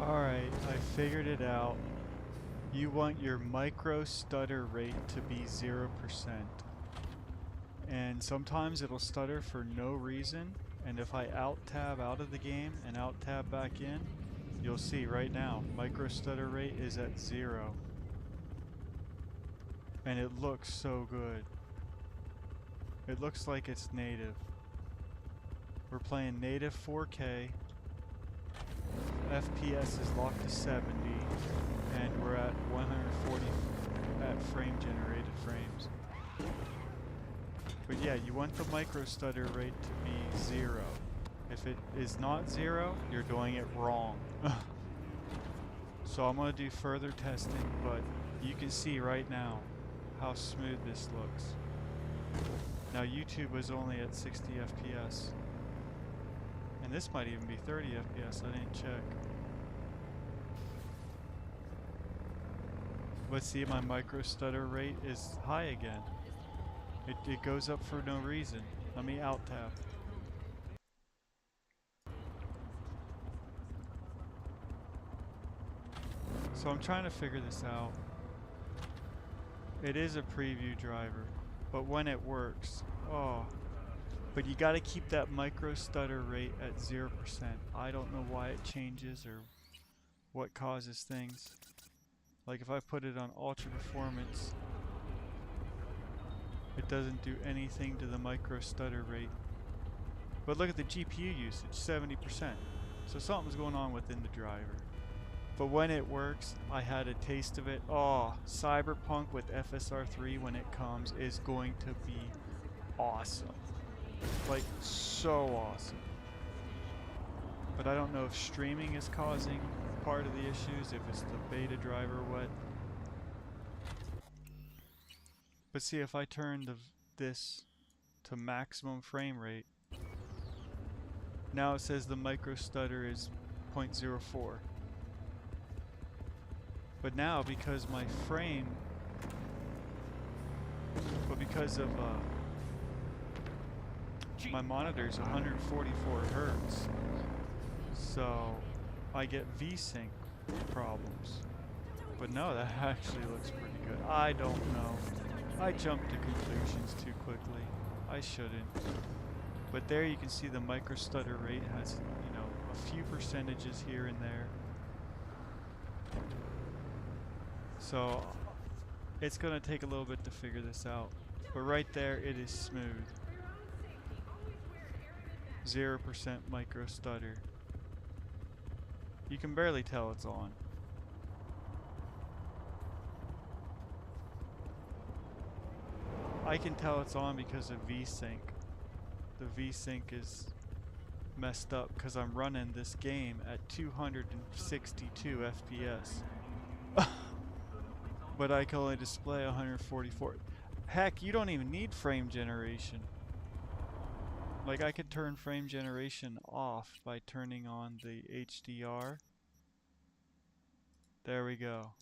Alright, I figured it out. You want your micro stutter rate to be 0%. And sometimes it'll stutter for no reason. And if I alt-tab out of the game and alt-tab back in, you'll see right now, micro stutter rate is at 0. And it looks so good. It looks like it's native. We're playing native 4K. FPS is locked to 70, and we're at 140 at frame generated frames. But yeah, you want the micro stutter rate to be 0. If it is not 0, you're doing it wrong. So I'm going to do further testing, but you can see right now how smooth this looks. Now YouTube was only at 60 FPS. And this might even be 30 FPS, I didn't check. But see, my micro stutter rate is high again. It goes up for no reason. Let me alt-tab. So I'm trying to figure this out. It is a preview driver, but when it works, oh. But you gotta keep that micro stutter rate at 0%. I don't know why it changes or what causes things. Like if I put it on ultra performance, it doesn't do anything to the micro stutter rate. But look at the GPU usage, 70%. So something's going on within the driver. But when it works, I had a taste of it. Oh, Cyberpunk with FSR 3 when it comes is going to be awesome. Like, so awesome. But I don't know if streaming is causing part of the issues, if it's the beta driver or what. But see, if I turn this to maximum frame rate, now it says the micro stutter is 0.04. But now, because my frame, because of my monitor's 144 Hertz, so I get V-Sync problems. But no, that actually looks pretty good. I don't know. I jumped to conclusions too quickly. I shouldn't. But there you can see the micro stutter rate has, you know, a few percentages here and there. So it's gonna take a little bit to figure this out. But right there, it is smooth. 0% micro stutter. You can barely tell it's on. I can tell it's on because of V-Sync. The V-Sync is messed up because I'm running this game at 262 FPS. But I can only display 144. Heck, you don't even need frame generation. Like, I could turn frame generation off by turning on the HDR. There we go.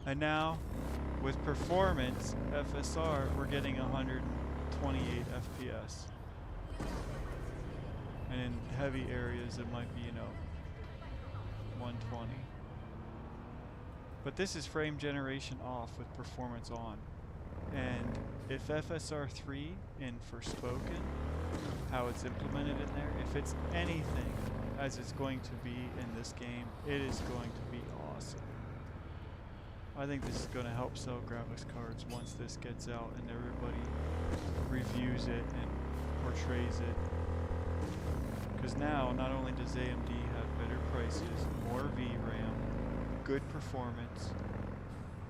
And now, with performance, FSR, we're getting 128 FPS. And in heavy areas, it might be, you know, 120. But this is frame generation off with performance on. And if FSR 3 in Forspoken, how it's implemented in there, if it's anything as it's going to be in this game, it is going to be awesome. I think this is going to help sell graphics cards once this gets out and everybody reviews it and portrays it. Because now, not only does AMD have better prices, more VRAM, good performance,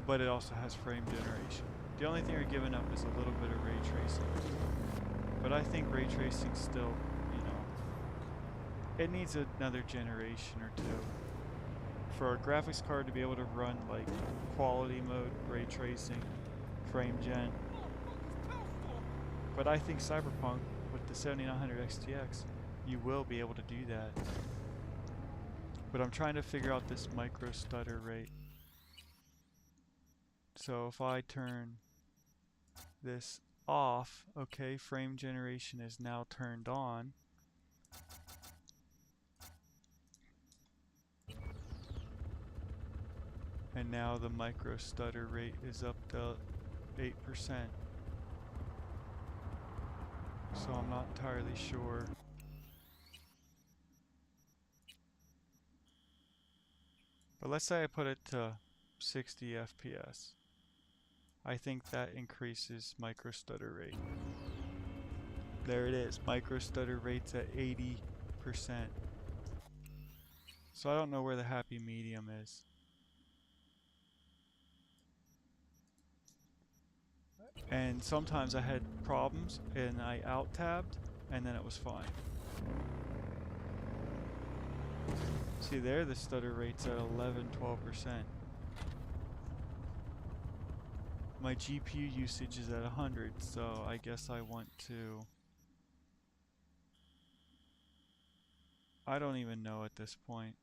but it also has frame generation. The only thing you're giving up is a little bit of ray tracing. But I think ray tracing still, you know, it needs another generation or two. For a graphics card to be able to run like quality mode, ray tracing, frame gen. But I think Cyberpunk with the 7900 XTX, you will be able to do that. But I'm trying to figure out this micro stutter rate. So if I turn this off, okay, frame generation is now turned on. And now the micro stutter rate is up to 8%. So I'm not entirely sure. But let's say I put it to 60 FPS. I think that increases micro stutter rate. There it is. Micro stutter rate's at 80%. So I don't know where the happy medium is. And sometimes I had problems and I out-tabbed and then it was fine. See there, the stutter rate's at 11–12%. My GPU usage is at 100, so I guess I want to... I don't even know at this point.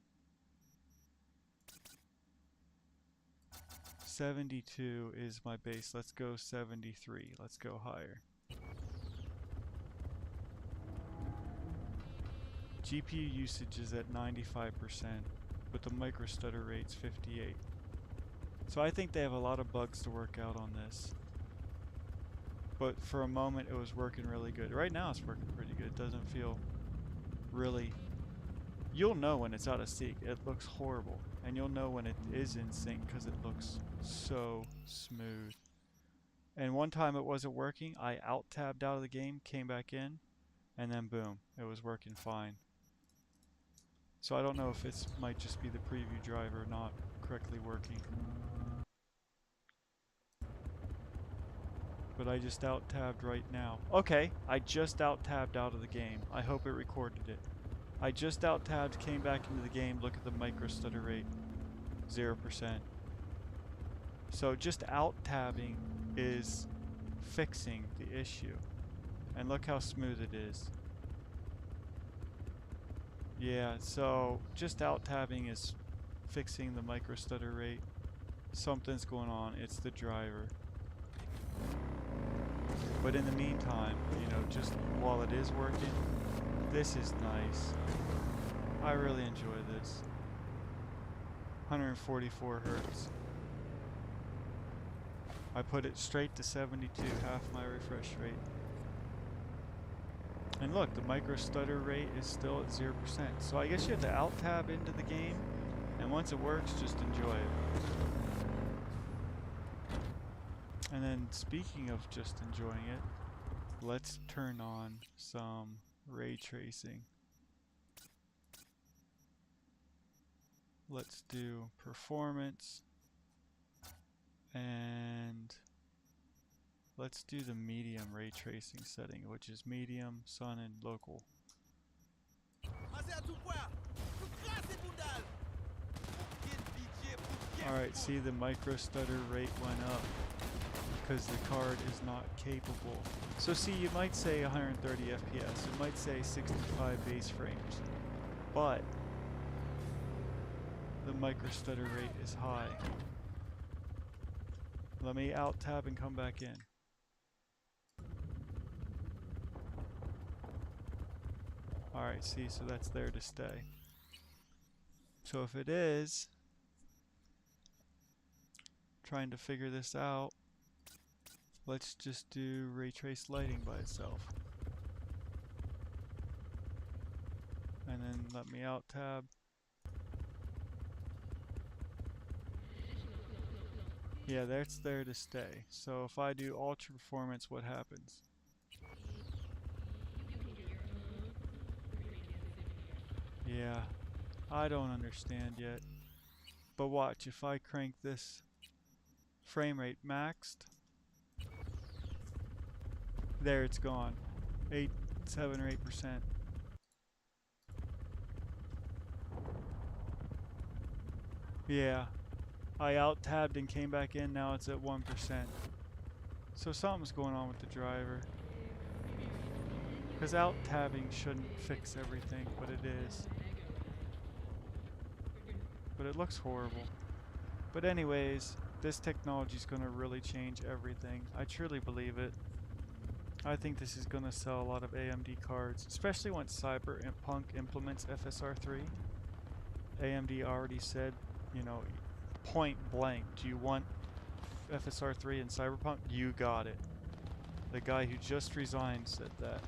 72 is my base. Let's go 73. Let's go higher. GPU usage is at 95%, but the micro stutter rate's 58. So I think they have a lot of bugs to work out on this. But for a moment it was working really good. Right now it's working pretty good. It doesn't feel really... You'll know when it's out of sync. It looks horrible. And you'll know when it is in sync because it looks so smooth. And one time it wasn't working, I out-tabbed out of the game, came back in, and then boom, it was working fine. So I don't know if it might just be the preview driver not correctly working. But I just out-tabbed right now. Okay, I just out-tabbed out of the game. I hope it recorded it. I just out-tabbed, came back into the game, look at the micro stutter rate, 0%. So just out-tabbing is fixing the issue. And look how smooth it is. Yeah, so just out-tabbing is fixing the micro stutter rate. Something's going on, it's the driver. But in the meantime, you know, just while it is working, this is nice. I really enjoy this. 144 Hertz. I put it straight to 72, half my refresh rate. And look, the micro stutter rate is still at 0%. So I guess you have to out-tab into the game, and once it works, just enjoy it. And then speaking of just enjoying it, let's turn on some ray tracing. Let's do performance, and let's do the medium ray tracing setting, which is medium, sun, and local. Alright, see the micro stutter rate went up because the card is not capable. So see, you might say 130 FPS, it might say 65 base frames, but the micro stutter rate is high. Let me out-tab and come back in. Alright, see, so that's there to stay. So if it is, trying to figure this out, let's just do ray trace lighting by itself. And then let me out-tab. Yeah, that's there to stay. So if I do ultra performance, what happens? Yeah, I don't understand yet. But watch, if I crank this frame rate maxed, there it's gone. 7 or 8%. Yeah. I out-tabbed and came back in, now it's at 1%. So something's going on with the driver. Because out-tabbing shouldn't fix everything, but it is. But it looks horrible. But anyways, this technology is going to really change everything. I truly believe it. I think this is going to sell a lot of AMD cards, especially once Cyberpunk implements FSR 3. AMD already said, you know, point blank. Do you want FSR 3 and Cyberpunk? You got it. The guy who just resigned said that.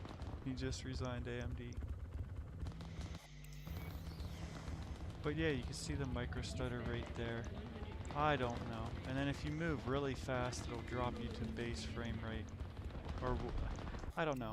He just resigned AMD. But yeah, you can see the micro stutter rate there. I don't know. And then if you move really fast, it'll drop you to base frame rate. Or I don't know.